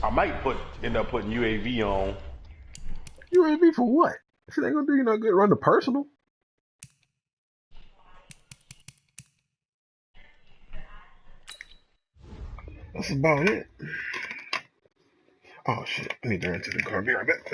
I might end up putting UAV on. UAV for what? If it ain't gonna do you no good, run the personal. That's about it. Oh shit! I need to run to the car. Be right back.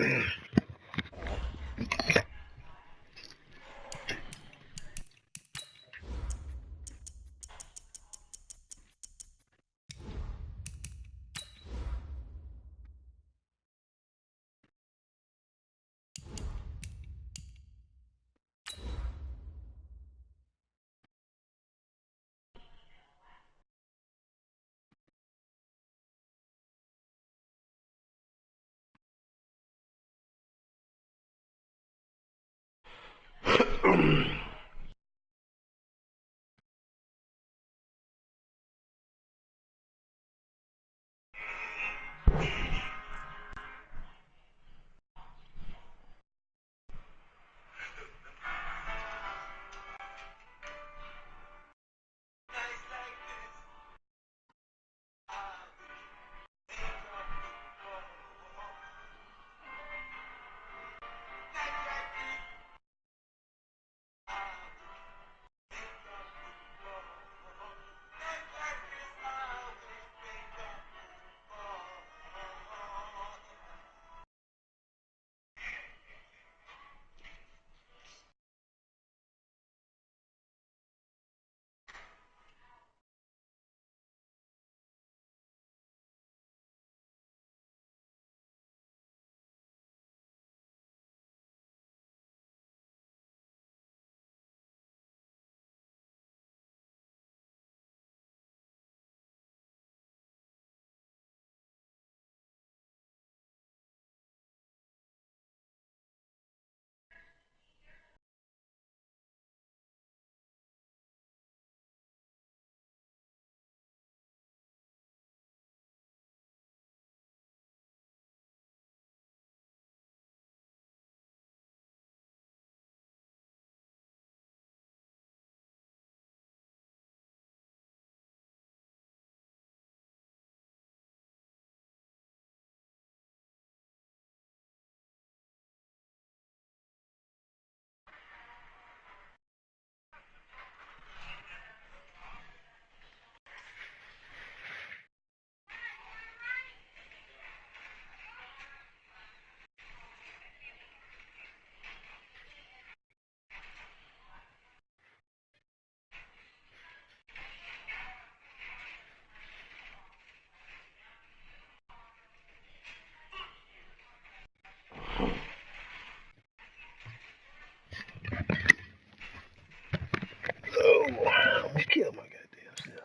Oh, I'm gonna kill my goddamn self.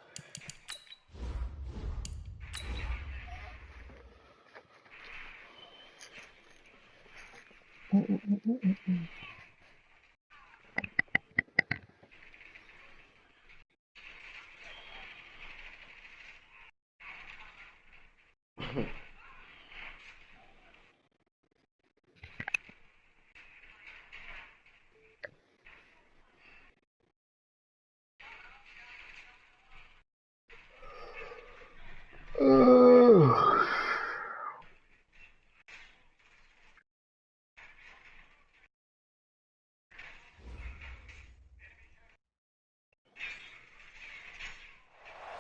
Oh.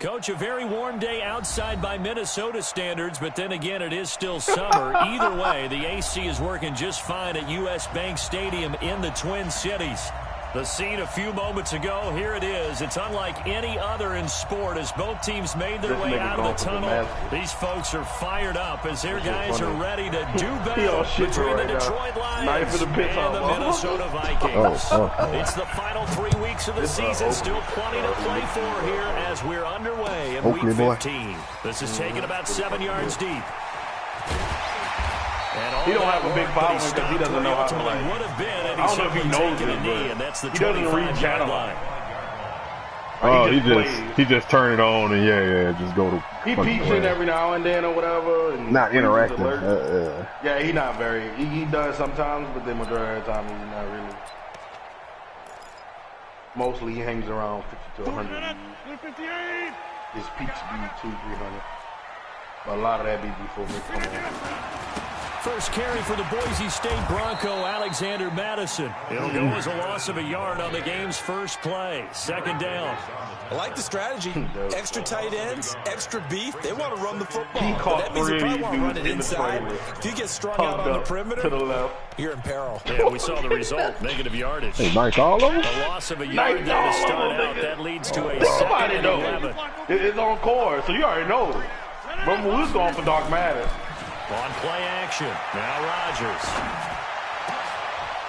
Coach, a very warm day outside by Minnesota standards, but then again, it is still summer. Either way, the AC is working just fine at U.S. Bank Stadium in the Twin Cities. The scene a few moments ago, here it is. It's unlike any other in sport as both teams made their way out of the tunnel. These folks are fired up as their guys are ready to do battle between the Detroit Lions and the Minnesota Vikings. It's the final 3 weeks of the season, still plenty to play for here as we're underway in Week 15. This is taken about 7 yards deep. He don't have a big following because he doesn't know how to play. I don't know if he knows it, but he doesn't read channel line. Oh, he just turn it on and just go to. He peeps in every now and then or whatever. And not interacting. Yeah, he not very. He does sometimes, but the majority of the time he's not really. Mostly he hangs around 50 to 100. His peaks be 200-300. A lot of that be before me. Come on. First carry for the Boise State Bronco, Alexander Madison. It'll go as a loss of a yard on the game's first play. Second down. I like the strategy. Extra tight ends, extra beef. They want to run the football. But that means they probably want to run it inside. If you get strung out on the perimeter, to the left, you're in peril. Yeah, we saw the result. Negative yardage. Hey, nice all over. A loss of a yard there to start out. That leads to a second and 11. It's on course, so you already know. Remember, we was going for Dark Matter. On play action. Now Rodgers.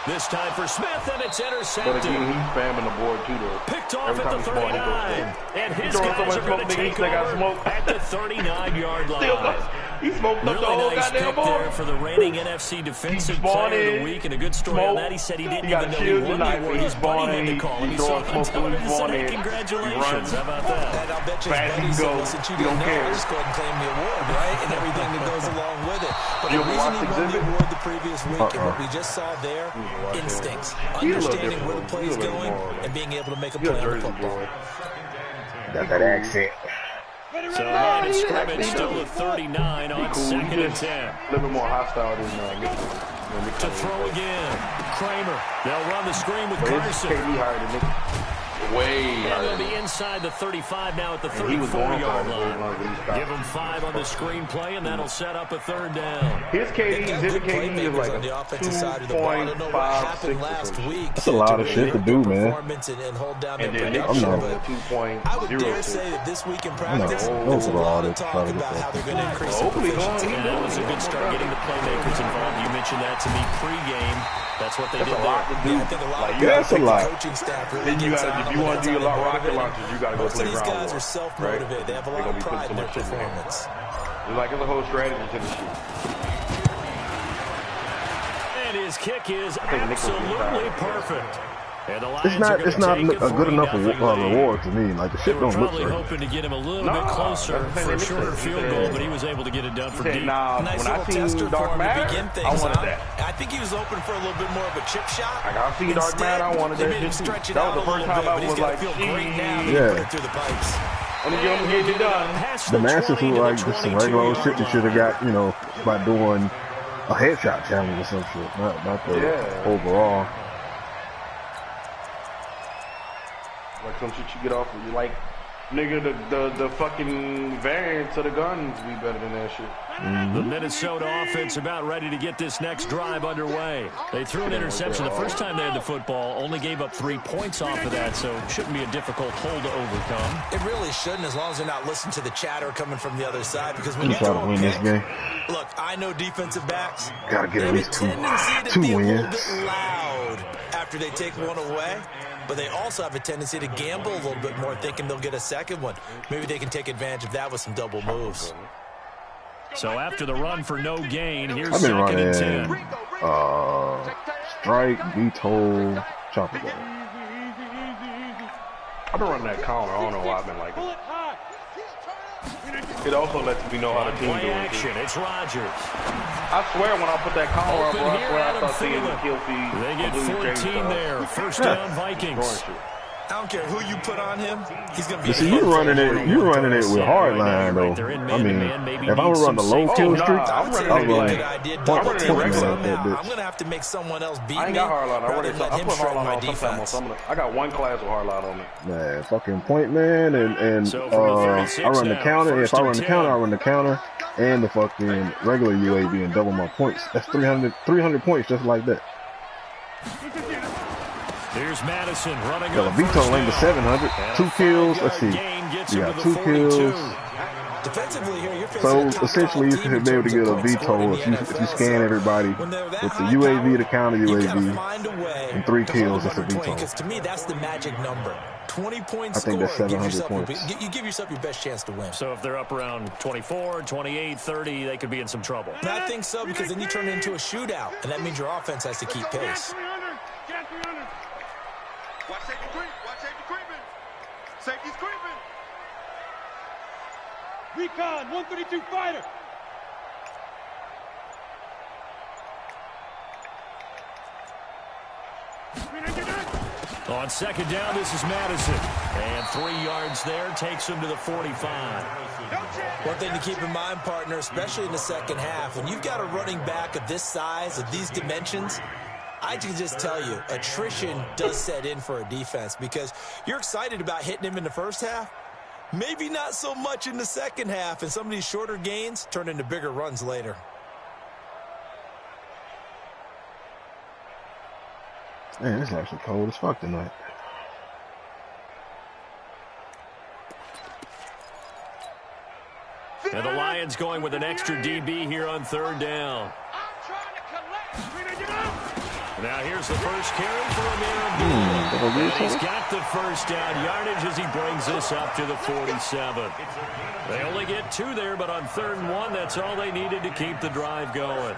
This time for Smith, and it's intercepted. But again, he's spamming the board, too, though. Picked off at the 39. And his guys are going to take over at the 39-yard line. He smoked up really the whole nice goddamn pick board. there for the reigning NFC Defensive Player of the Week, and a good story on that. He said he didn't even know he won the award. His buddy had to call him. He saw him tell him and said, hey, congratulations. How about that? And I'll bet you his buddy said, listen, you don't care. Just go ahead and claim the award, right? And everything that goes along with it. But the reason he won the award the previous week and what we just saw there, instincts. Understanding where the play is going and being able to make a play on the football. Got that accent. So line of scrimmage still at 39 on second and 10. A little bit more hostile than To throw again. Kramer. They'll run the screen with Carson. Way and they'll be inside the 35 now at the 34-yard line. Give them 5 on the screenplay, and that'll set up a third down. His KD, his KD is like on the offensive side of the ball. I don't know what happened last week. That's a lot of shit to do, man. And hold down their I'm production. not I would dare say that this week in practice, there's a lot of talk about how they're going to increase their efficiency. And that was a good start getting the playmakers involved. You mentioned that to me pregame. That's what they did there. Yeah, I think a lot of that's a lot. coaching staff really Then you gets gotta, on if you want to do a lot of rocket launches, you got to go Most play of these ground guys war, are self-motivated. right? They have a lot of pride in their performance. It's like it's a whole strategy to the shit. And his kick is absolutely perfect. And the It's not a good enough reward to me. Like the shit don't look probably right. hoping to get him a little bit closer for a shorter field goal, but he was able to get it done for deep. Nice when little I tester seen for Dark him to Matter, begin I things wanted on. that. I think he was open for a little bit more of a chip shot. Like, I seen Dark Matter, I wanted that. They made him stretch it That out was the first time I was like, feel great now. Yeah. Put it through the pipes. when you get it done. The Masters was like just some regular old shit you should have got, you know, by doing a headshot challenge or some shit, not the overall. Like some shit you get off of you, like, nigga, the fucking variants of the guns be better than that shit. The Minnesota offense about ready to get this next drive underway. They threw an interception the first time they had the football, only gave up 3 points off of that, so it shouldn't be a difficult hole to overcome. It really shouldn't, as long as they're not listening to the chatter coming from the other side. Because when you try to win this game. Look, I know defensive backs. Gotta get at least two be wins. a little bit loud after they take one away. But they also have a tendency to gamble a little bit more, thinking they'll get a second one. Maybe they can take advantage of that with some double moves. So after the run for no gain, here's I've been second and 10. running strike, veto, chopper ball. I've been running that counter. I don't know why I've been like it. It also lets me know how the team Play doing. action, it's Rodgers. I swear when I put that counter up, Open I here, swear I Adam start seeing the Thielen. kill feed. They get 14 there. First down, Vikings. I don't care who you put on him. He's going to be. You see, you're running it with hard line though. I mean, if I would run the low kill streak, I'm running I'll run it. I'm going to have to make someone else beat me. I ain't got hard line. I rather than let him put hard shred line my on sometimes on some of the. I got one class with hard line on it. Man, fucking point man, and So from the 36 I run the now, counter. If I run the 1st counter, I and run the counter and the fucking regular UAV and double my points. That's 300 points just like that. Here's Madison running Got a up veto first lane to down. 700. And 2 a kills. 5-yard Let's see. gain gets You him got to the 2 42. kills. Defensively here, you're facing So a top essentially, you team should in be able to terms get a of points scored in veto the if you NFL. scan everybody When they're that with the high UAV, powered, the counter you gotta UAV, find a way and 3 to kills. hold That's a them under 20, veto. because to me, that's the magic number. 20 points I think that's scored. 700 points. You give yourself your best chance to win. So if they're up around 24, 28, 30, they could be in some trouble. And I think so, because then you turn it into a shootout, and that means your offense has to keep pace. Watch safety creep. Watch safety creeping. Safety's creeping. Recon, 132 fighter. On second down, this is Madison. And 3 yards there takes him to the 45. One thing to keep in mind, partner, especially in the second half, when you've got a running back of this size, of these dimensions, I can just tell you, attrition does set in for a defense because you're excited about hitting him in the first half. Maybe not so much in the second half, and some of these shorter gains turn into bigger runs later. Man, it's actually cold as fuck tonight. And the Lions going with an extra DB here on third down. Now here's the first carry for Amir. And he's got the first down yardage as he brings this up to the 47. They only get 2 there, but on 3rd and 1, that's all they needed to keep the drive going.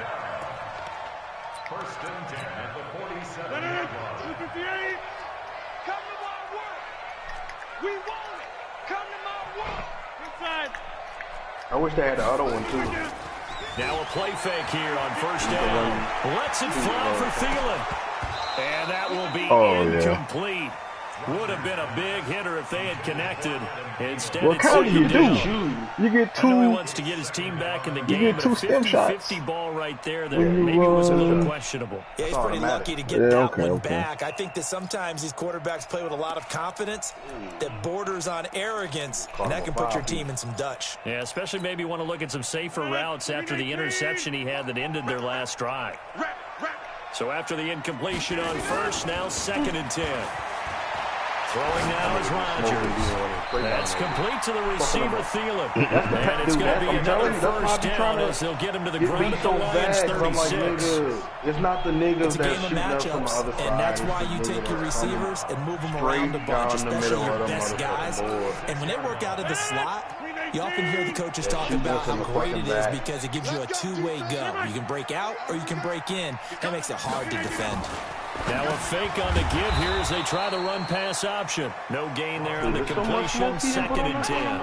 First and 10 at the 47. 258. Come to my work. We want it. Come to my work. Inside. I wish they had the other one too. Now a play fake here on first down. Lets it fly for Thielen. And that will be incomplete. Yeah. Would have been a big hitter if they had connected. Instead, what kind do you do? You get 2. I know he wants to get his team back in the game. You get 2 stem shots. 50 ball right there that maybe was a little questionable. Yeah, he's pretty lucky to get that one back. I think that sometimes these quarterbacks play with a lot of confidence that borders on arrogance, and that can put your team in some Dutch. Yeah, especially maybe want to look at some safer routes after the interception he had that ended their last drive. So after the incompletion on first, now 2nd and 10. Throwing now is Rodgers. That's complete to the receiver, Thielen. And it's going to be another first down as they'll get him to the ground at the Lions 36. It's not the niggas it's a game of matchups, and that's why you take your receivers and move them around a bunch, especially your best guys. And when they work out of the slot, you often hear the coaches talk about how great it is because it gives you a two-way go. You can break out or you can break in. That makes it hard to defend. Now a fake on the give here as they try the run-pass option. No gain there on the completion. 2nd and 10.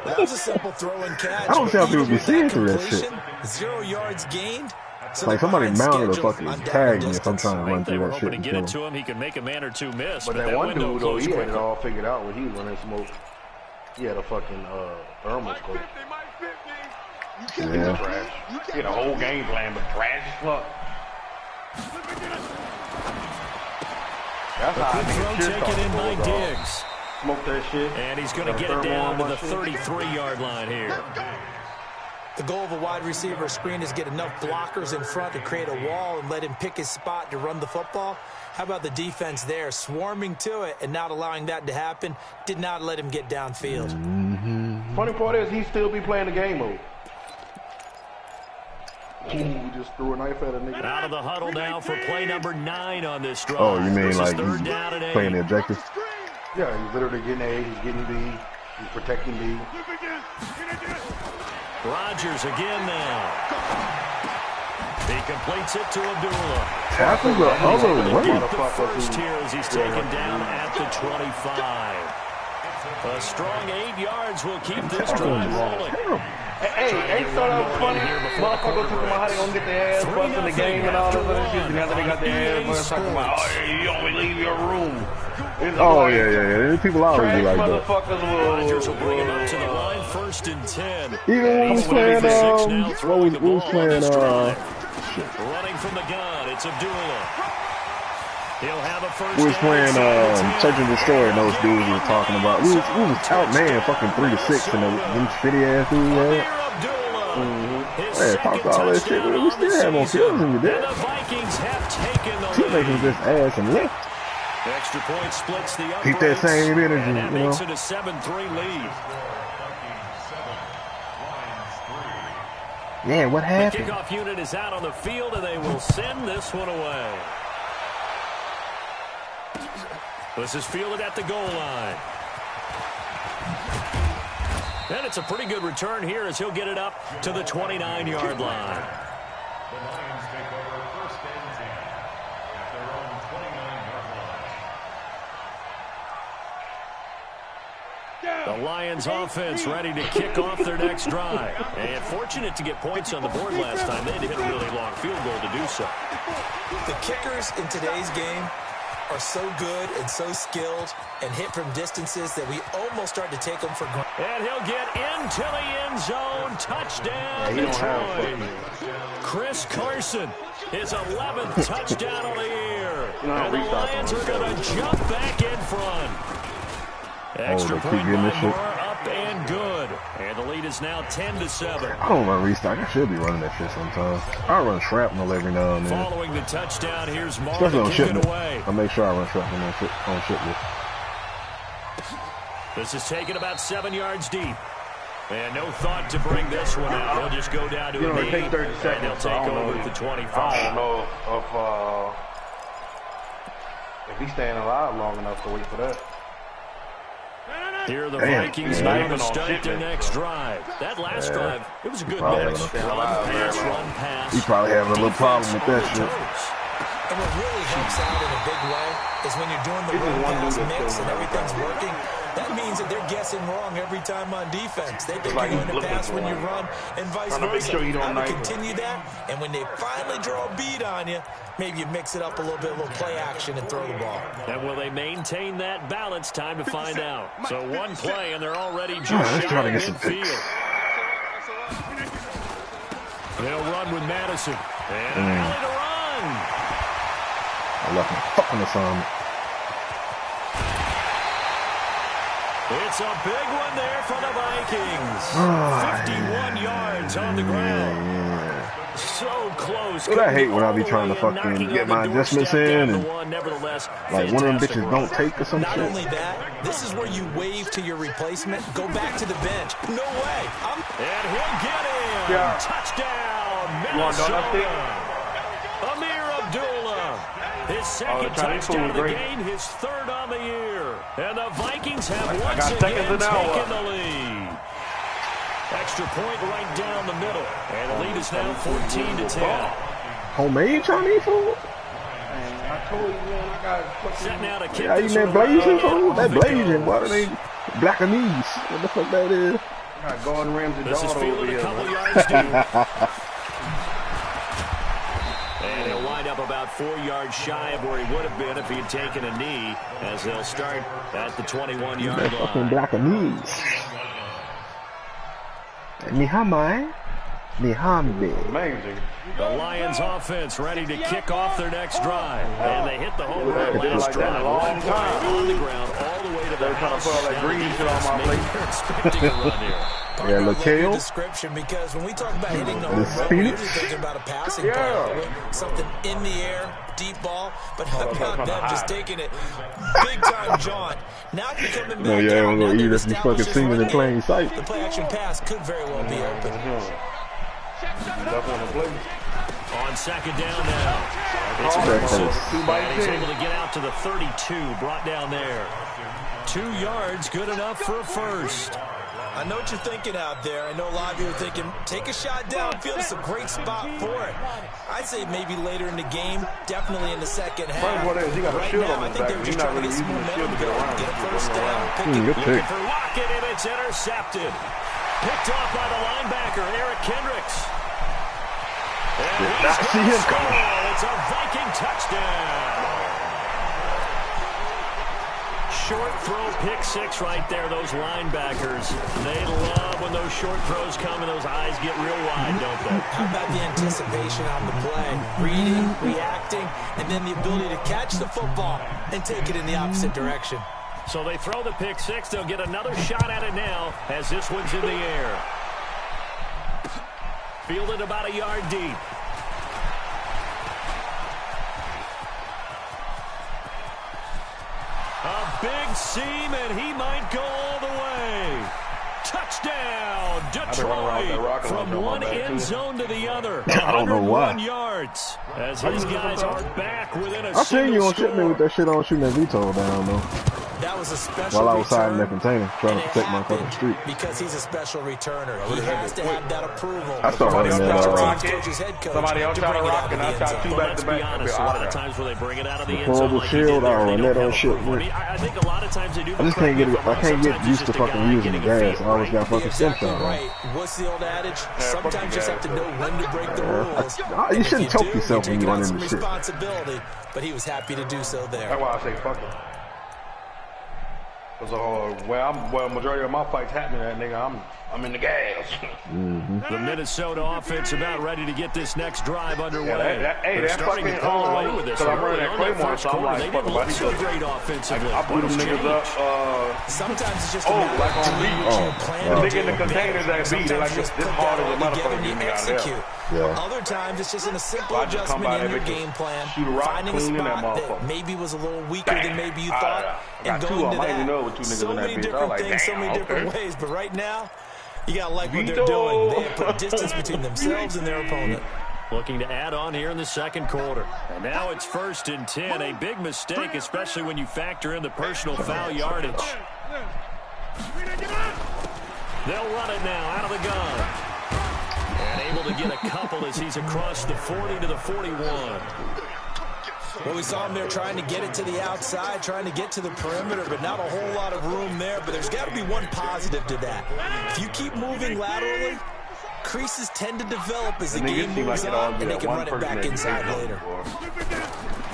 That was a simple throw and catch. I don't see how people be seeing through that shit. 0 yards gained. So like somebody mounted a fucking tag me if I'm trying to run through that shit. To get it to him, he could make a man or two miss. But that one dude, though, he had it all figured out when he was running smoke. He had a fucking thermal scope. Yeah. Trash. He had a whole game plan, but trash as fuck. That's how good throw taken in by Diggs. Smoke that shit. And he's going to get it down to the 33-yard line here. The goal of a wide receiver screen is get enough blockers in front to create a wall and let him pick his spot to run the football. How about the defense there, swarming to it and not allowing that to happen? Did not let him get downfield. Funny part is he still be playing the game mode. He just threw a knife at a nigga. Out of the huddle now for play number 9 on this drive. Oh, you mean like he's playing the objective? Yeah, he's literally getting A, he's getting B, he's protecting B. Rodgers again now. He completes it to Abdullah. Tackle the other way. The first here as he's taken down at the 25. A strong 8 yards will keep this drive rolling. Hey, thought that was funny? Motherfuckers talking about how they gonna get their ass bust in the game and all this other shit. And after they got their ass bust, talking about, oh, you always leave your room. Oh, yeah. People always be like that. Rodgers will bring him up to the line, 1st and 10. Even when we was playing, running from the gun, it's Abdullah. He'll have a first. We was playing Search and Destroy, and those dudes we were talking about. We was out, man, fucking 3-6, and them shitty ass dudes, right? Man, talk all that shit, but we still have more kills than we did. The Vikings have taken the Teammates was just ass and left. Extra point splits the uprights. Keep that same energy, and that you know. makes it a 7-3 lead. Yeah, what happened? The kickoff unit is out on the field, and they will send this one away. This is fielded at the goal line. And it's a pretty good return here as he'll get it up to the 29-yard line. The Lions take over 1st and 10 at their own 29-yard line. The Lions offense ready to kick off their next drive. And fortunate to get points on the board last time. They had to hit a really long field goal to do so. The kickers in today's game are so good and so skilled and hit from distances that we almost start to take them for granted. And he'll get into the end zone. Touchdown, Detroit. Chris Carson, his 11th touchdown of the year. And the Lions are going to jump back in front. Extra point by Moore, up and good. And the lead is now 10-7. I don't run restock. I should be running that shit sometimes. I run shrapnel every now and then. Following the touchdown, here's Moore Especially on kicking shipment. away. I make sure I run shrapnel on shipment. This is taken about 7 yards deep. And no thought to bring this one out. He'll just go down to a knee, take 30 seconds, and he'll take over at the 25. I don't know if he's staying alive long enough to wait for that. Here the Vikings going to start their next drive. That last drive, it was a good mix. Run, pass. He probably having a little problem with that shit. And what really helps out in a big way is when you're doing the run-pass mix and everything's working, that means that they're guessing wrong every time on defense. They think you're going to pass when you run and vice versa. I would continue that, and when they finally draw a beat on you, maybe you mix it up a little bit, a little play action, and throw the ball. And will they maintain that balance? Time to find out. So one play, and they're already just let's try to get some picks. They'll run with Madison. And an alley to run. I left my fucking assignment. It's a big one there for the Vikings. 51 yards on the ground. So close. What I hate when I be trying to fucking get my adjustments in and like one of them bitches don't take or some shit. Not only that, this is where you wave to your replacement, go back to the bench. No way. And he'll get in. Yeah. Touchdown, Minnesota. Amir Abdullah. His second touchdown of the game, his third on the year. And the Vikings have once again taken the lead. Extra point right down the middle. And the lead is now 14-10. Homemade Chinese food? I told you, man, I got setting out a kick. Yeah, you that blazing food? That blazing. What are they? Blackanese. What the fuck that is? I got Gordon Ramsay this is over fielded here, a couple man. yards deep. And he'll wind up about 4 yards shy of where he would have been if he had taken a knee, as they'll start at the 21-yard line. Fucking Blackanese. Nihamai. Amazing. The Lions offense ready to kick off their next drive. And they hit the home run last drive. One play on the ground all the way to the house. Trying to put all that green shit on my plate. They're expecting a run here. Yeah, Laqueo. Description, because when we talk about hitting the home run, we're usually thinking about a passing play, something in the air, deep ball. But how about them just taking it big time jaunt? Now you're coming back. No, yeah, I'm gonna eat if you fucking singing in plain sight. The play action pass could very well be open. On second down now. It's and he's able to get out to the 32, brought down there. 2 yards, good enough for a first. I know what you're thinking out there. I know a lot of you are thinking, take a shot downfield. It's a great spot for it. I'd say maybe later in the game, definitely in the second half. Right now, I think they were just trying to get some momentum to get a first down. Looking for Lockett, and it's intercepted. Picked off by the linebacker, Eric Kendricks. And he's going to score. It's a Viking touchdown. Short throw, pick six right there. Those linebackers, they love when those short throws come and those eyes get real wide, don't they? How about the anticipation on the play? Reading, reacting, and then the ability to catch the football and take it in the opposite direction. So they throw the pick six. They'll get another shot at it now as this one's in the air. Fielded about a yard deep. A big seam, and he might go all the way. Touchdown, Detroit, from one end zone to the other. I don't know why. 101 yards as these guys are back within a I seen you on single shipment with that shit on shooting that VTOL down though. That was a special while I was hiding return, that container trying to protect my fucking street. because he's a special returner. He has to have that approval. I started running that. Somebody else trying to rock and I shot 2 back to back. Honest, a lot of the times where they bring it out of the end Horrible zone, shield, I run that on shit. I think a lot of times they do. I just can't get it. I can't get used to fucking using the gas. I always got fucking stem cell on. Right. What's the old adage? Sometimes you just have to know when to break the rules. You shouldn't choke yourself when you run into shit. Responsibility, but he was happy to do so there. That's why I say fuck it. Because well, majority of my fights happening, that nigga, I'm in the gas. The Minnesota offense about ready to get this next drive underway. Yeah, that fucking because I'm running that Claymore, so I'm like, fuck about these great offensively. I blew them niggas up. Sometimes it's just like on beat. The nigga in the containers that beat, they're like this hard as a motherfucker getting me out of there. Yeah. Other times it's just in a simple adjustment in your game plan, finding a spot that maybe was a little weaker than maybe you thought, and going to that. So many different things, so many different ways, but right now, you gotta like what they're doing. They have put distance between themselves and their opponent. Looking to add on here in the second quarter. And now it's 1st and 10. A big mistake, especially when you factor in the personal foul yardage. They'll run it now out of the gun. And able to get a couple as he's across the 40 to the 41. Well, we saw him there trying to get it to the outside, trying to get to the perimeter, but not a whole lot of room there. But there's got to be one positive to that. If you keep moving laterally, creases tend to develop as the game moves on, and they can run it back inside later.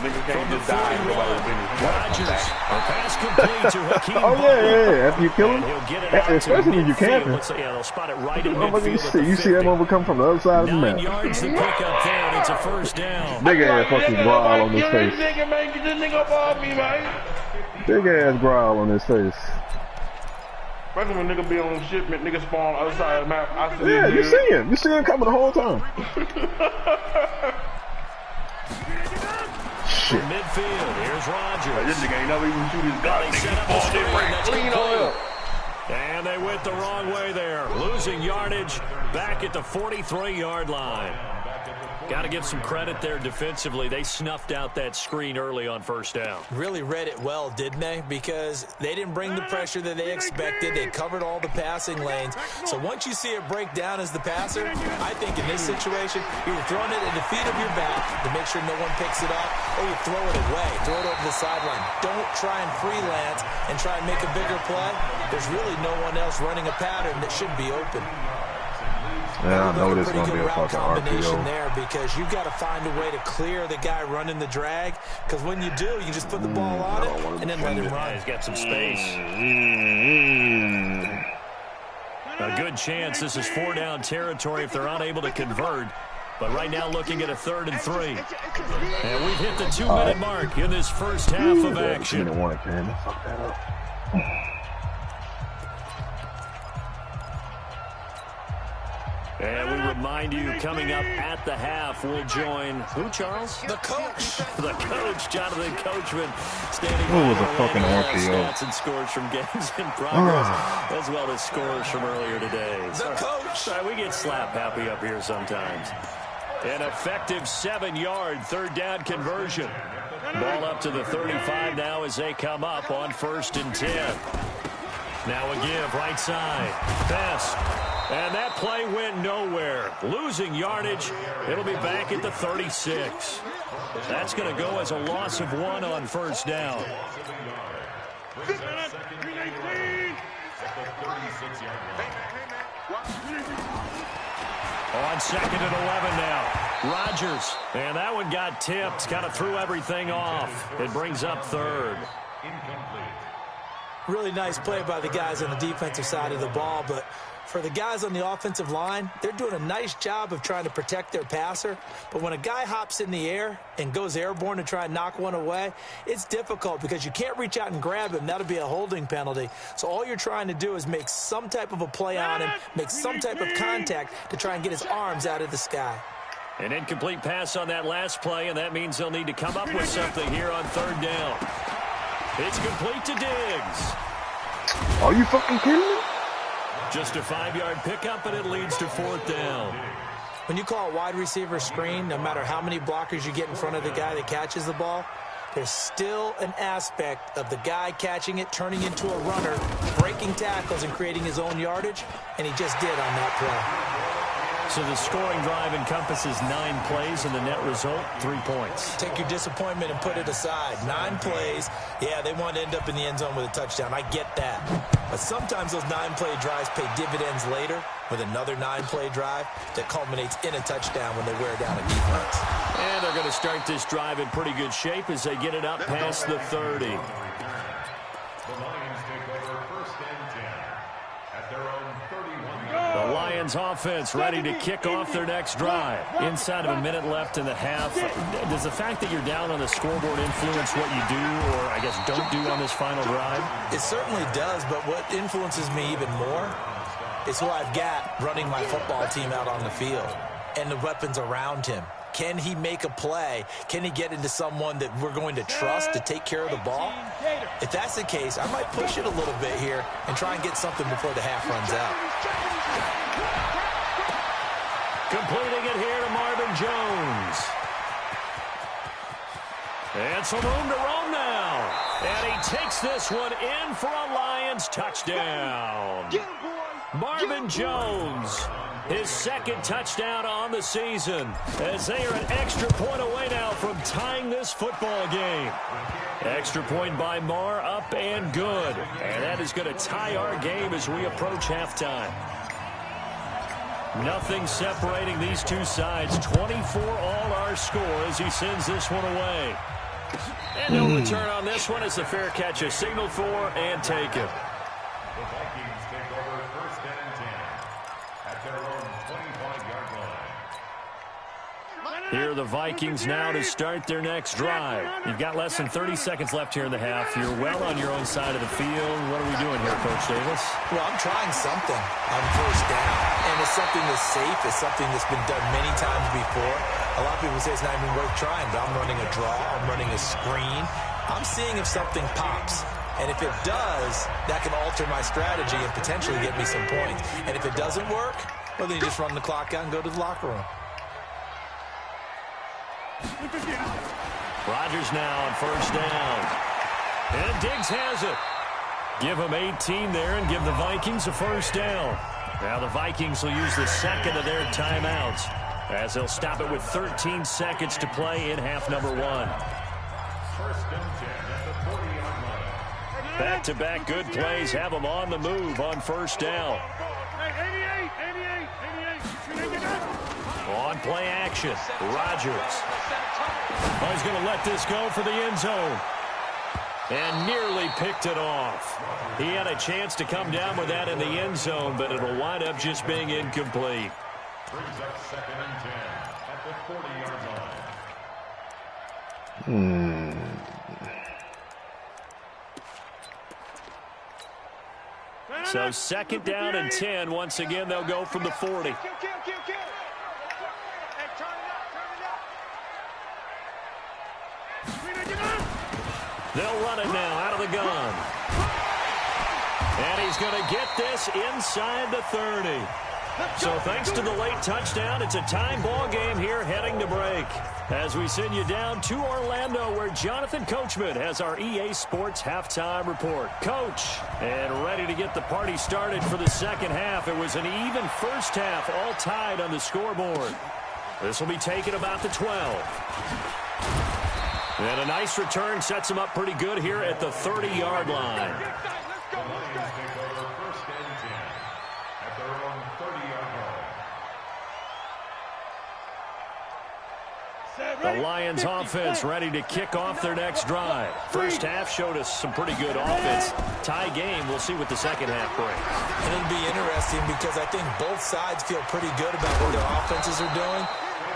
Niggas can't just die and nobody Rodgers, a pass complete to Hakeem. Oh yeah. After you kill him, especially when you camping. Yeah, they'll spot it right in midfield. You see that one come from the other side of the 9 map. yards to pick up there, and it's a first down. Big ass fucking growl on his face. Big ass growl on his face. Especially when nigga be on shipment, nigga spawn on the other side of the map. I see Yeah, you see him. You see him coming the whole time. From midfield, here's Rodgers. This nigga ain't never even shoot his gun. Nigga clean on up. And they went the wrong way there. Losing yardage back at the 43-yard line. Got to give some credit there defensively. They snuffed out that screen early on first down. Really read it well, didn't they? Because they didn't bring the pressure that they expected. They covered all the passing lanes. So once you see it break down as the passer, I think in this situation, you're throwing it at the feet of your back to make sure no one picks it up, or you throw it away, throw it over the sideline. Don't try and freelance and try and make a bigger play. There's really no one else running a pattern that should be open. Yeah, I know this is going to be a fucking RPO. There because you've got to find a way to clear the guy running the drag. Because when you do, you just put the ball on it and then let him run. He's got some space. A good chance this is 4-down territory if they're unable to convert. But right now looking at a 3rd and 3. And we've hit the 2-minute mark in this first half of action. Fuck that up. And we remind you, coming up at the half, we'll join who, Charles? The coach. The coach, Jonathan Coachman, standing Who was by a fucking RPO? Stats and scores from games in progress, as well as scores from earlier today. The coach. Sorry, we get slap happy up here sometimes. An effective 7-yard 3rd down conversion. Ball up to the 35 now as they come up on 1st and 10. Now a give, right side. Best. And that play went nowhere. Losing yardage. It'll be back at the 36. That's going to go as a loss of 1 on 1st down. On 2nd and 11 now. Rodgers. And that one got tipped. Kind of threw everything off. It brings up 3rd. Really nice play by the guys on the defensive side of the ball, but for the guys on the offensive line, they're doing a nice job of trying to protect their passer. But when a guy hops in the air and goes airborne to try and knock one away, it's difficult because you can't reach out and grab him. That'll be a holding penalty. So all you're trying to do is make some type of a play on him, make some type of contact to try and get his arms out of the sky. An incomplete pass on that last play, and that means they'll need to come up with something here on 3rd down. It's complete to Diggs. Are you fucking kidding me? Just a 5-yard pickup, and it leads to 4th down. When you call a wide receiver screen, no matter how many blockers you get in front of the guy that catches the ball, there's still an aspect of the guy catching it, turning into a runner, breaking tackles and creating his own yardage, and he just did on that play. So the scoring drive encompasses 9 plays, and the net result, 3 points. Take your disappointment and put it aside. 9 plays. Yeah, they want to end up in the end zone with a touchdown. I get that. But sometimes those 9-play drives pay dividends later with another 9-play drive that culminates in a touchdown when they wear down a defense. And they're going to start this drive in pretty good shape as they get it up past the 30. The Lions take over 1st and 10 at their own 31. The Lions offense ready to kick off their next drive. Inside of a minute left in the half. Does the fact that you're down on the scoreboard influence what you do, or I guess don't do on this final drive? It certainly does, but what influences me even more is who I've got running my football team out on the field and the weapons around him. Can he make a play? Can he get into someone that we're going to trust to take care of the ball? If that's the case, I might push it a little bit here and try and get something before the half runs out. Completing it here to Marvin Jones. And some room to roam now. And he takes this one in for a Lions touchdown. Marvin Jones, his 2nd touchdown on the season, as they are an extra point away now from tying this football game. Extra point by Marr, up and good. And that is going to tie our game as we approach halftime. Nothing separating these two sides. 24 all our score as he sends this one away. And no return on this one as the fair catch is signaled for and taken. The Vikings take over 1st and 10 at their own 25-yard line. Here are the Vikings now to start their next drive. You've got less than 30 seconds left here in the half. You're well on your own side of the field. What are we doing here, Coach Davis? Well, I'm trying something on 1st down, and it's something that's safe. It's something that's been done many times before. A lot of people say it's not even worth trying, but I'm running a draw. I'm running a screen. I'm seeing if something pops. And if it does, that can alter my strategy and potentially get me some points. And if it doesn't work, well, then you just run the clock out and go to the locker room. Rodgers now on 1st down. And Diggs has it. Give him 18 there and give the Vikings a 1st down. Now the Vikings will use the 2nd of their timeouts as they'll stop it with 13 seconds to play in half number 1. 1st and 10 at the 40-yard line. Back-to-back good plays have them on the move on 1st down. On play action, Rodgers. Oh, he's going to let this go for the end zone. And nearly picked it off. He had a chance to come down with that in the end zone, but it'll wind up just being incomplete. Brings up 2nd and 10 at the 40-yard line. So 2nd down and 10. Once again, they'll go from the 40. They'll run it now out of the gun. And he's going to get this inside the 30. So thanks to the late touchdown, it's a time ball game here heading to break. As we send you down to Orlando, where Jonathan Coachman has our EA Sports halftime report. Coach, and ready to get the party started for the 2nd half. It was an even 1st half, all tied on the scoreboard. This will be taken about the 12. And a nice return sets him up pretty good here at the 30-yard line. The Lions take over 1st and 10 at their own 30-yard line. The Lions offense ready to kick off their next drive. 1st half showed us some pretty good offense. Tie game, we'll see what the 2nd half brings. And it'll be interesting because I think both sides feel pretty good about what their offenses are doing.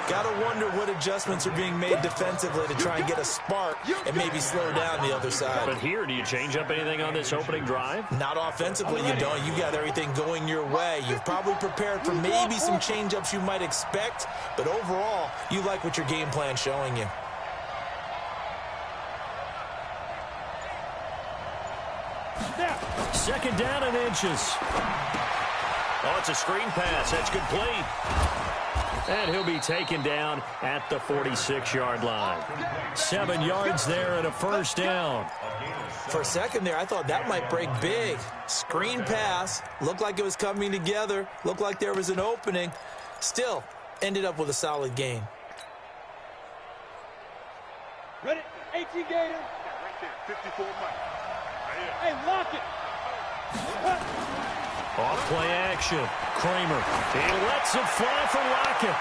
Got to wonder what adjustments are being made defensively to try and get a spark and maybe slow down the other side. But here, do you change up anything on this opening drive? Not offensively, you don't. You got everything going your way. You've probably prepared for maybe some change-ups you might expect, but overall, you like what your game plan's showing you. Second down and inches. Oh, it's a screen pass. That's complete. And he'll be taken down at the 46-yard line. 7 yards there and a first down. For a second there, I thought that might break big. Screen pass. Looked like it was coming together. Looked like there was an opening. Still, ended up with a solid gain. Ready? 18 Gator. Right there, 54 Mike. Hey, lock it. Off play action. Kramer. He lets it fly for Lockett.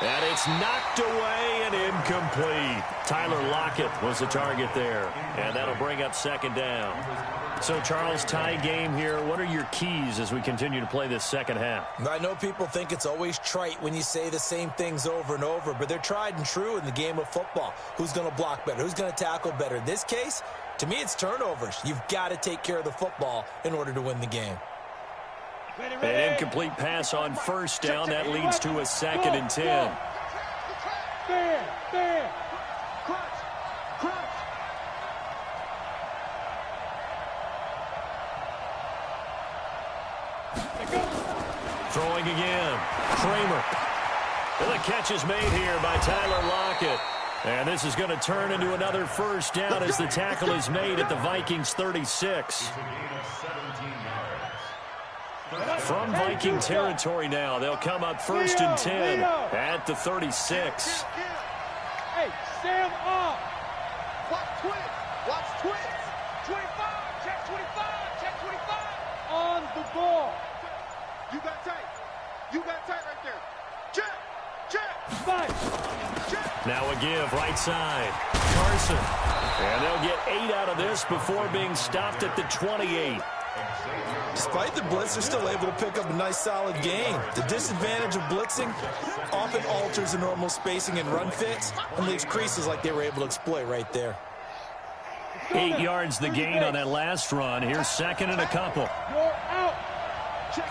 And it's knocked away and incomplete. Tyler Lockett was the target there. And that'll bring up second down. So, Charles, tie game here. What are your keys as we continue to play this second half? I know people think it's always trite when you say the same things over and over, but they're tried and true in the game of football. Who's going to block better? Who's going to tackle better? In this case, to me, it's turnovers. You've got to take care of the football in order to win the game. An incomplete pass on first down. That leads to a 2nd and 10. Fair. Crunch. Throwing again. Kramer. And the catch is made here by Tyler Lockett. And this is going to turn into another first down as the tackle is made at the Vikings 36. From Viking territory now, they'll come up 1st and 10 at the 36. Hey, stand up. Watch twins. 25, check 25. On the ball. You got tight right there. Check. Fight. Now a give, right side. Carson. And they'll get 8 out of this before being stopped at the 28. Despite the blitz, they're still able to pick up a nice, solid gain. The disadvantage of blitzing often alters the normal spacing and run fits and leaves creases like they were able to exploit right there. 8 yards the gain on that last run. Here's 2nd and a couple. You're out. Check.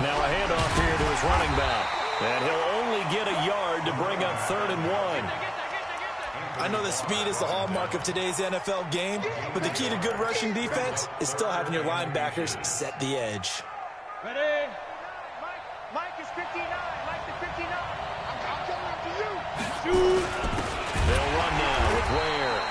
Now a handoff here to his running back. And he'll only get a yard to bring up 3rd and 1. I know that speed is the hallmark of today's NFL game, but the key to good rushing defense is still having your linebackers set the edge. Ready? Mike is 59. Mike is 59. I'm coming after you. Shoot. They'll run now with Ware.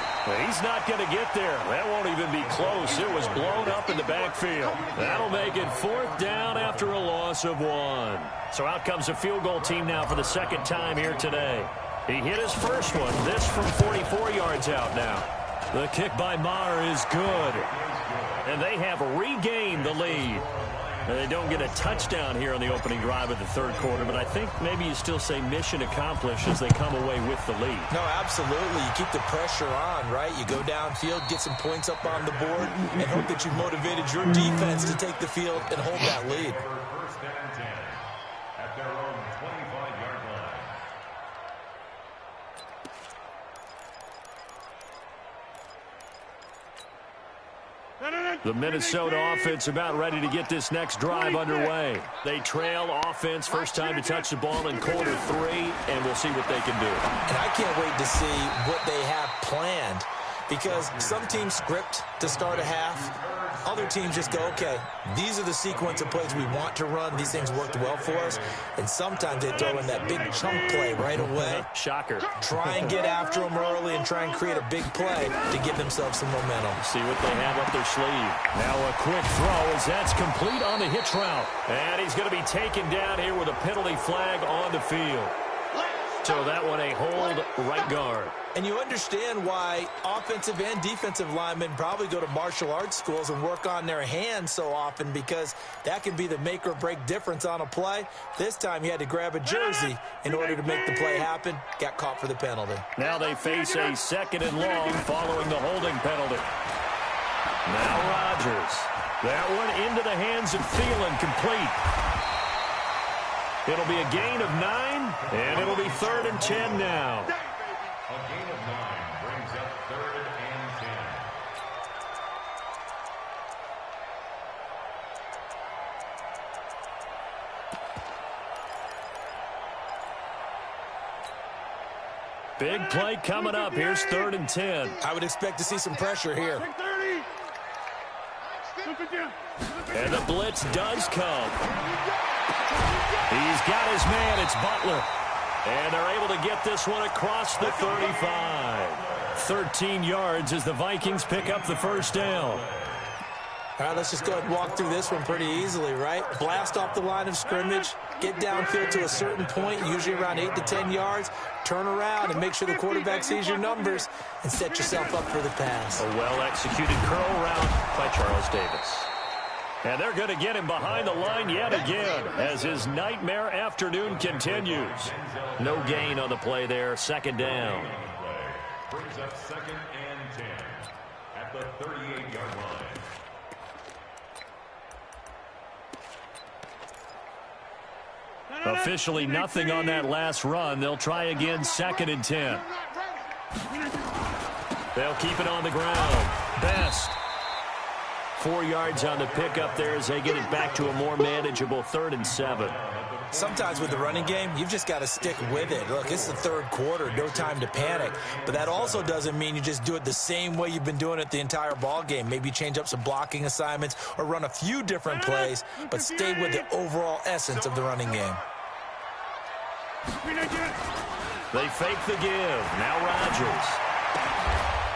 He's not going to get there. That won't even be close. It was blown up in the backfield. That'll make it 4th down after a loss of 1. So out comes a field goal team now for the 2nd time here today. He hit his first one. This from 44 yards out now. The kick by Maher is good. And they have regained the lead. And they don't get a touchdown here on the opening drive of the 3rd quarter, but I think maybe you still say mission accomplished as they come away with the lead. No, absolutely. You keep the pressure on, right? You go downfield, get some points up on the board, and hope that you've motivated your defense to take the field and hold that lead. First and 10 at their own 25-yard line. The Minnesota offense about ready to get this next drive underway. They trail offense, first time to touch the ball in quarter 3, and we'll see what they can do. And I can't wait to see what they have planned, because some teams script to start a half. Other teams just go, okay, these are the sequence of plays we want to run. These things worked well for us. And sometimes they throw in that big chunk play right away. Shocker. Try and get after them early and try and create a big play to give themselves some momentum. See what they have up their sleeve. Now a quick throw as that's complete on the hitch route. And he's going to be taken down here with a penalty flag on the field. So that one a hold right guard. And you understand why offensive and defensive linemen probably go to martial arts schools and work on their hands so often, because that can be the make or break difference on a play. This time he had to grab a jersey in order to make the play happen. Got caught for the penalty. Now they face a 2nd and long following the holding penalty. Now Rodgers. That one into the hands of Thielen, complete. It'll be a gain of 9, and it'll be 3rd and 10 now. A gain of 9 brings up 3rd and 10. Big play coming up. Here's 3rd and 10. I would expect to see some pressure here. And the blitz does come. He's got his man. It's Butler. And they're able to get this one across the 35. 13 yards as the Vikings pick up the first down. All right, let's just go ahead and walk through this one pretty easily, right? Blast off the line of scrimmage, get downfield to a certain point, usually around 8 to 10 yards, turn around and make sure the quarterback sees your numbers and set yourself up for the pass. A well-executed curl route by Charles Davis. And they're going to get him behind the line yet again as his nightmare afternoon continues. No gain on the play there, second down. Brings up 2nd and 10 at the 38-yard line. Officially nothing on that last run. They'll try again, 2nd and 10. They'll keep it on the ground. Best. 4 yards on the pickup there as they get it back to a more manageable 3rd and 7. Sometimes with the running game, you've just got to stick with it. Look, it's the third quarter, no time to panic. But that also doesn't mean you just do it the same way you've been doing it the entire ball game. Maybe change up some blocking assignments or run a few different plays, but stay with the overall essence of the running game. They fake the give. Now Rodgers.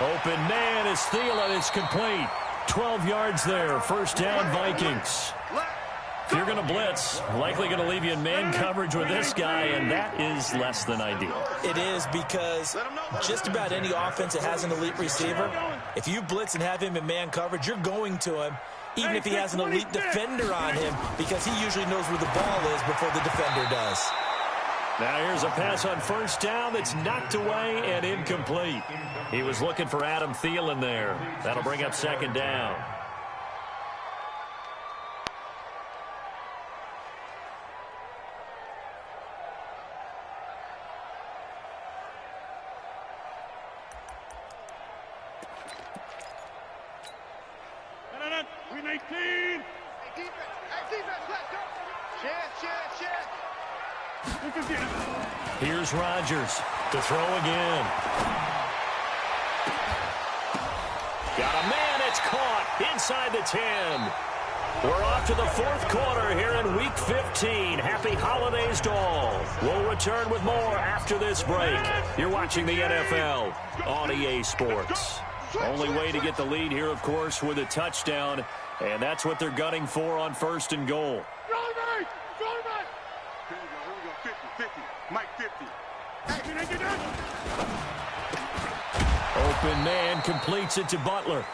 Open man is Thielen. It's complete. 12 yards there. First down, Vikings. If you're going to blitz, likely going to leave you in man coverage with this guy, and that is less than ideal. It is because just about any offense that has an elite receiver, if you blitz and have him in man coverage, you're going to him, even if he has an elite defender on him, because he usually knows where the ball is before the defender does. Now here's a pass on first down that's knocked away and incomplete. He was looking for Adam Thielen there. That'll bring up second down. Here's Rodgers to throw again. Got a man, it's caught inside the 10. We're off to the fourth quarter here in Week 15. Happy holidays to all. We'll return with more after this break. You're watching the NFL on EA Sports. Only way to get the lead here, of course, with a touchdown, and that's what they're gunning for on 1st and goal. Mike 50. Open man completes it to Butler.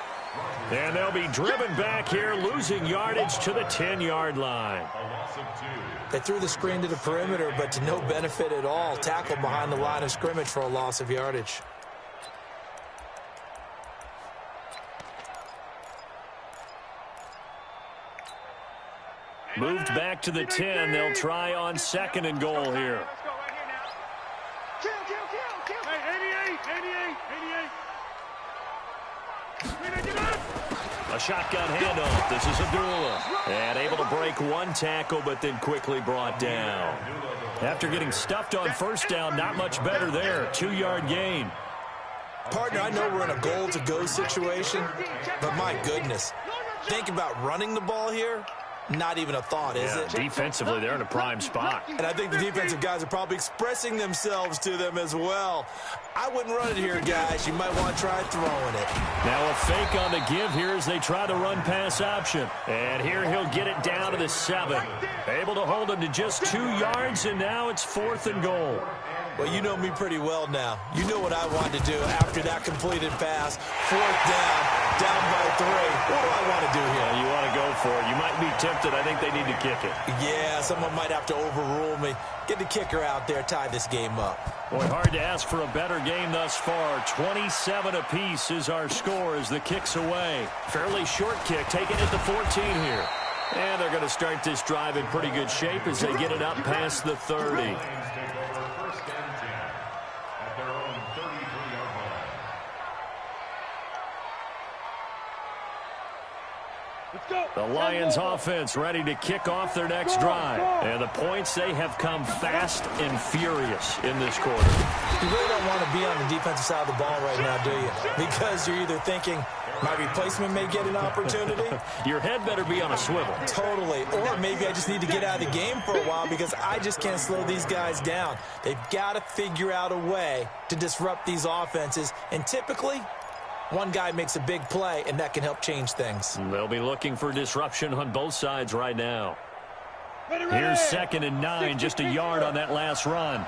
And they'll be driven back here, losing yardage to the 10-yard line. They threw the screen to the perimeter, but to no benefit at all. Tackled behind the line of scrimmage for a loss of yardage. Moved back to the 10. They'll try on 2nd and goal here. A shotgun handoff. This is Abdullah. And able to break one tackle, but then quickly brought down. After getting stuffed on first down, not much better there. 2-yard gain. Partner, I know we're in a goal-to-go situation, but my goodness. Think about running the ball here. Not even a thought, is it? Defensively, they're in a prime spot. And I think the defensive guys are probably expressing themselves to them as well. I wouldn't run it here, guys. You might want to try throwing it. Now a fake on the give here as they try the run-pass option. And here he'll get it down to the 7. Able to hold him to just 2 yards, and now it's 4th and goal. Well, you know me pretty well now. You know what I want to do after that completed pass. 4th down by 3. What do I want to do here? You want to go for it. You might be tempted. I think they need to kick it. Yeah, someone might have to overrule me. Get the kicker out there, tie this game up. Boy, hard to ask for a better game thus far. 27 apiece is our score as the kick's away. Fairly short kick, taking it to 14 here. And they're going to start this drive in pretty good shape as they get it up past the 30. The Lions offense ready to kick off their next drive. And the points, they have come fast and furious in this quarter. You really don't want to be on the defensive side of the ball right now, do you? Because you're either thinking, My replacement may get an opportunity. Your head better be on a swivel. Totally. Or maybe I just need to get out of the game for a while because I just can't slow these guys down. They've got to figure out a way to disrupt these offenses. And typically, one guy makes a big play, and that can help change things. They'll be looking for disruption on both sides right now. Here's 2nd and 9, just a yard on that last run.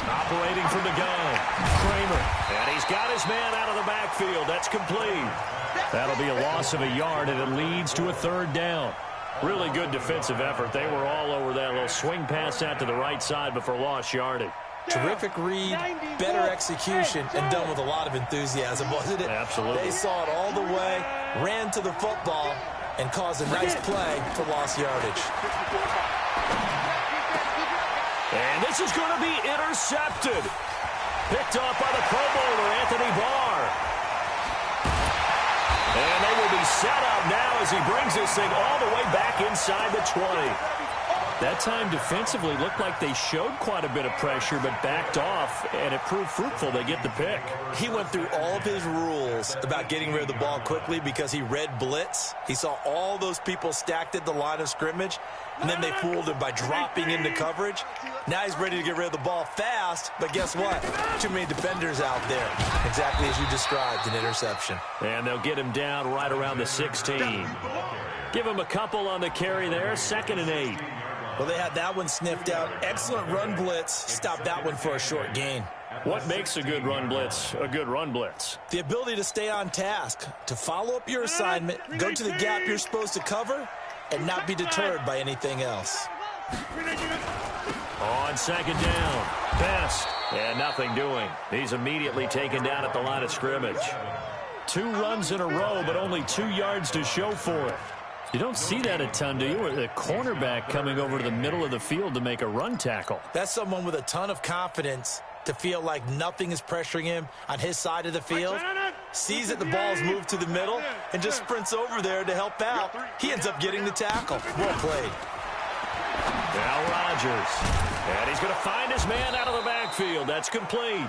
Operating from the gun, Kramer. And he's got his man out of the backfield. That's complete. That'll be a loss of a yard, and it leads to a 3rd down. Really good defensive effort. They were all over that little swing pass out to the right side, but for lost yardage. Terrific read, better execution, and done with a lot of enthusiasm, wasn't it? Absolutely. They saw it all the way, ran to the football, and caused a nice play for lost yardage. And this is going to be intercepted. Picked off by the Pro Bowler, Anthony Barr. And they will be set up now as he brings this thing all the way back inside the 20. That time defensively looked like they showed quite a bit of pressure but backed off, and it proved fruitful. They get the pick. He went through all of his rules about getting rid of the ball quickly because he read blitz. He saw all those people stacked at the line of scrimmage, and then they fooled him by dropping into coverage. Now he's ready to get rid of the ball fast, but guess what? Too many defenders out there. Exactly as you described, an interception. And they'll get him down right around the 16. Give him a couple on the carry there, 2nd and 8. Well, they had that one sniffed out. Excellent run blitz. Stopped that one for a short gain. What makes a good run blitz a good run blitz? The ability to stay on task, to follow up your assignment, go to the gap you're supposed to cover, and not be deterred by anything else. On 2nd down, Best, and nothing doing. He's immediately taken down at the line of scrimmage. 2 runs in a row, but only 2 yards to show for it. You don't see that a ton, do you? Or the cornerback coming over to the middle of the field to make a run tackle. That's someone with a ton of confidence to feel like nothing is pressuring him on his side of the field. Sees that the ball's moved to the middle and just sprints over there to help out. He ends up getting the tackle. Well played. Now Rodgers. And he's going to find his man out of the backfield. That's complete.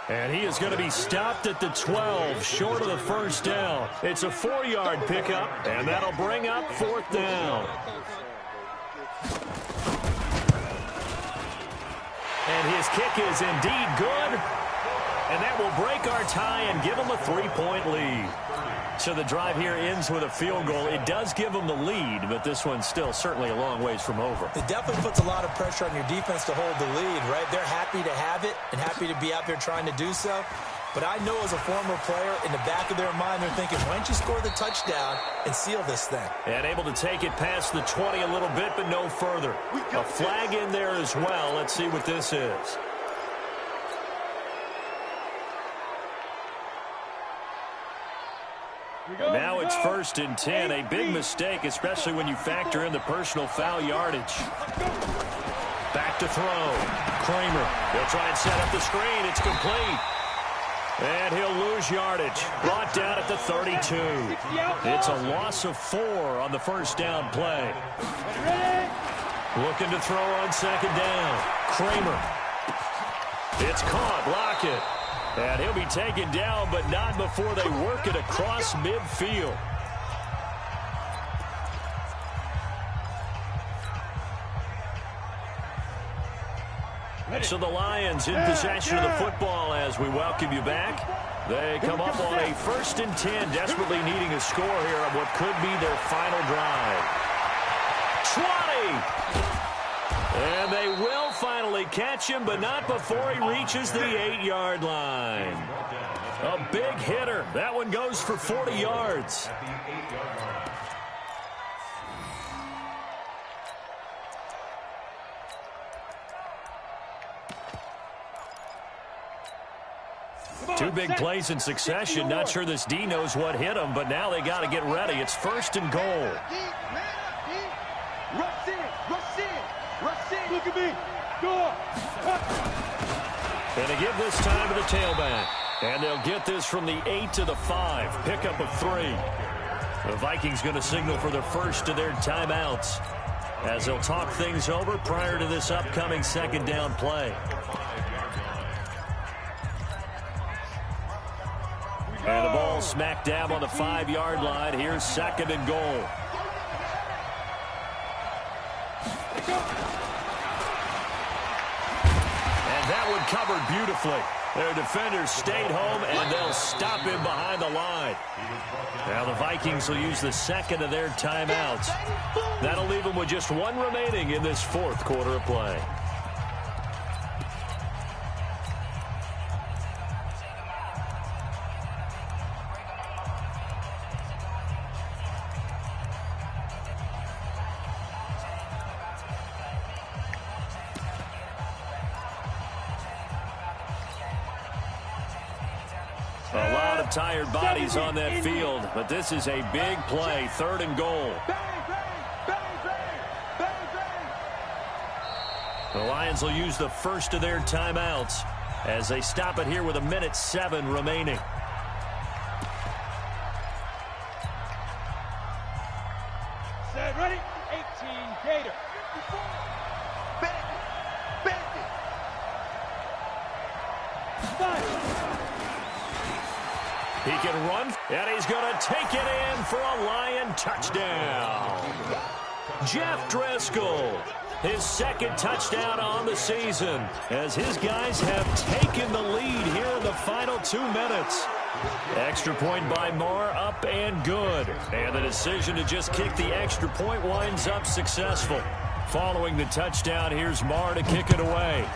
And he is going to be stopped at the 12, short of the 1st down. It's a 4-yard pickup, and that'll bring up 4th down. And his kick is indeed good. And that will break our tie and give them a 3-point lead. So the drive here ends with a field goal. It does give them the lead, but this one's still certainly a long ways from over. It definitely puts a lot of pressure on your defense to hold the lead, right? They're happy to have it and happy to be out there trying to do so. But I know as a former player, in the back of their mind, they're thinking, why don't you score the touchdown and seal this thing? And able to take it past the 20 a little bit, but no further. A flag in there as well. Let's see what this is. Now it's 1st and 10. A big mistake, especially when you factor in the personal foul yardage. Back to throw. Kramer. He'll try and set up the screen. It's complete. And he'll lose yardage. Brought down at the 32. It's a loss of 4 on the 1st down play. Looking to throw on 2nd down. Kramer. It's caught. Lockett. And he'll be taken down, but not before they work it across midfield. So the Lions in possession of the football as we welcome you back. They come up on a 1st and 10, desperately needing a score here on what could be their final drive. 20! And they will finally catch him, but not before he reaches the 8-yard line. A big hitter. That one goes for 40 yards. Two big plays in succession. Not sure this D knows what hit him, but now they got to get ready. It's 1st and goal. Look at me. Go. And they give this time to the tailback. And they'll get this from the 8 to the 5. Pickup of 3. The Vikings going to signal for the first of their timeouts as they'll talk things over prior to this upcoming 2nd down play. ball smack dab on the 5-yard line. Here's 2nd and goal. And that one covered beautifully. Their defenders stayed home, and they'll stop him behind the line. Now the Vikings will use the 2nd of their timeouts. That'll leave them with just 1 remaining in this 4th quarter of play. A lot of tired bodies on that field, but this is a big play, 3rd and goal. The Lions will use the 1st of their timeouts as they stop it here with 1:07 remaining. Set, ready? 18, Gator. He can run, and he's going to take it in for a Lion touchdown. Jeff Driscoll, his 2nd touchdown on the season, as his guys have taken the lead here in the final 2 minutes. Extra point by Marr, up and good. And the decision to just kick the extra point winds up successful. Following the touchdown, here's Marr to kick it away.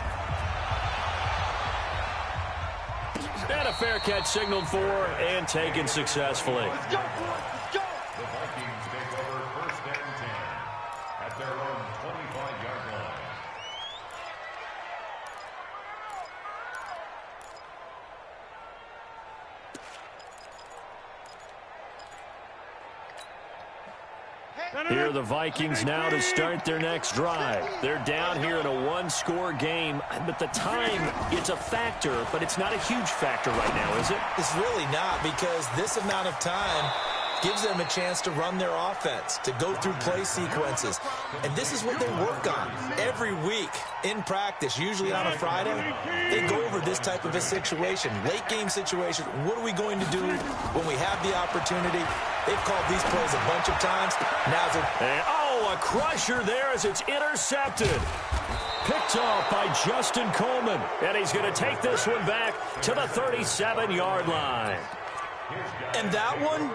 And a fair catch signaled for and taken successfully. Let's go. The Vikings take over 1st and 10 at their own 25-yard line. Here are the Vikings now to start their next drive. They're down here in a 1-score game, but the time, it's a factor, but it's not a huge factor right now, is it? It's really not, because this amount of time gives them a chance to run their offense, to go through play sequences. And this is what they work on every week in practice, usually on a Friday. They go over this type of a situation, late game situation. What are we going to do when we have the opportunity? They've called these plays a bunch of times. Now's a crusher there as it's intercepted. Picked off by Justin Coleman. And he's going to take this one back to the 37-yard line. And that one,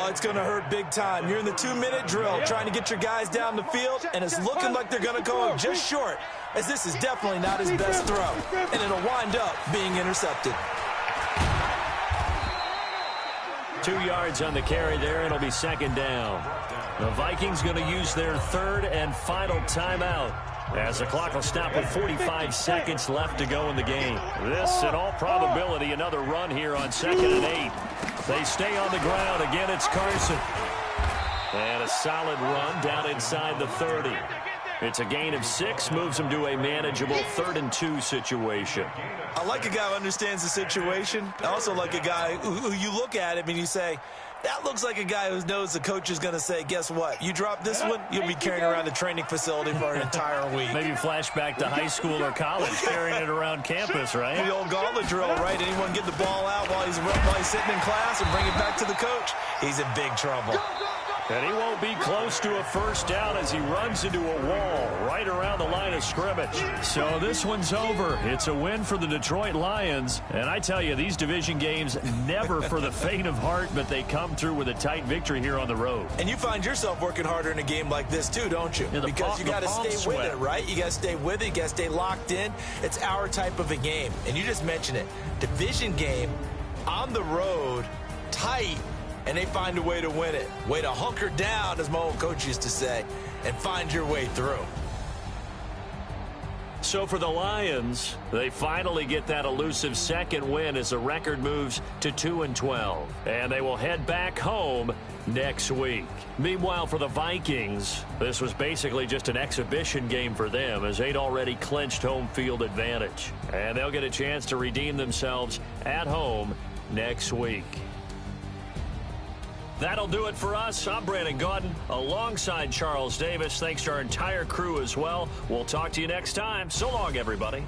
it's going to hurt big time. You're in the 2-minute drill trying to get your guys down the field, and it's looking like they're going to go just short, as this is definitely not his best throw, and it'll wind up being intercepted. 2 yards on the carry there, and it'll be 2nd down. The Vikings going to use their 3rd and final timeout, as the clock will stop with 45 seconds left to go in the game. This, in all probability, another run here on 2nd and 8. They stay on the ground. Again, it's Carson. And a solid run down inside the 30. It's a gain of 6, moves them to a manageable 3rd and 2 situation. I like a guy who understands the situation. I also like a guy who you look at him and you say, that looks like a guy who knows the coach is going to say, guess what? You drop this one, you'll be carrying around the training facility for an entire week. Maybe flashback to high school or college, carrying it around campus, right? The old gauntlet drill, right? Anyone get the ball out while he's sitting in class and bring it back to the coach? He's in big trouble. And he won't be close to a 1st down as he runs into a wall right around the line of scrimmage. So this one's over. It's a win for the Detroit Lions. And I tell you, these division games, never for the faint of heart, but they come through with a tight victory here on the road. And you find yourself working harder in a game like this too, don't you? Yeah, because you got to stay with it, right? You got to stay with it. You got to stay locked in. It's our type of a game. And you just mentioned it. Division game, on the road, tight. And they find a way to win it. Way to hunker down, as my old coach used to say, and find your way through. So for the Lions, they finally get that elusive 2nd win as the record moves to 2-12. And they will head back home next week. Meanwhile, for the Vikings, this was basically just an exhibition game for them, as they'd already clinched home field advantage. And they'll get a chance to redeem themselves at home next week. That'll do it for us. I'm Brandon Gaudin alongside Charles Davis. Thanks to our entire crew as well. We'll talk to you next time. So long, everybody.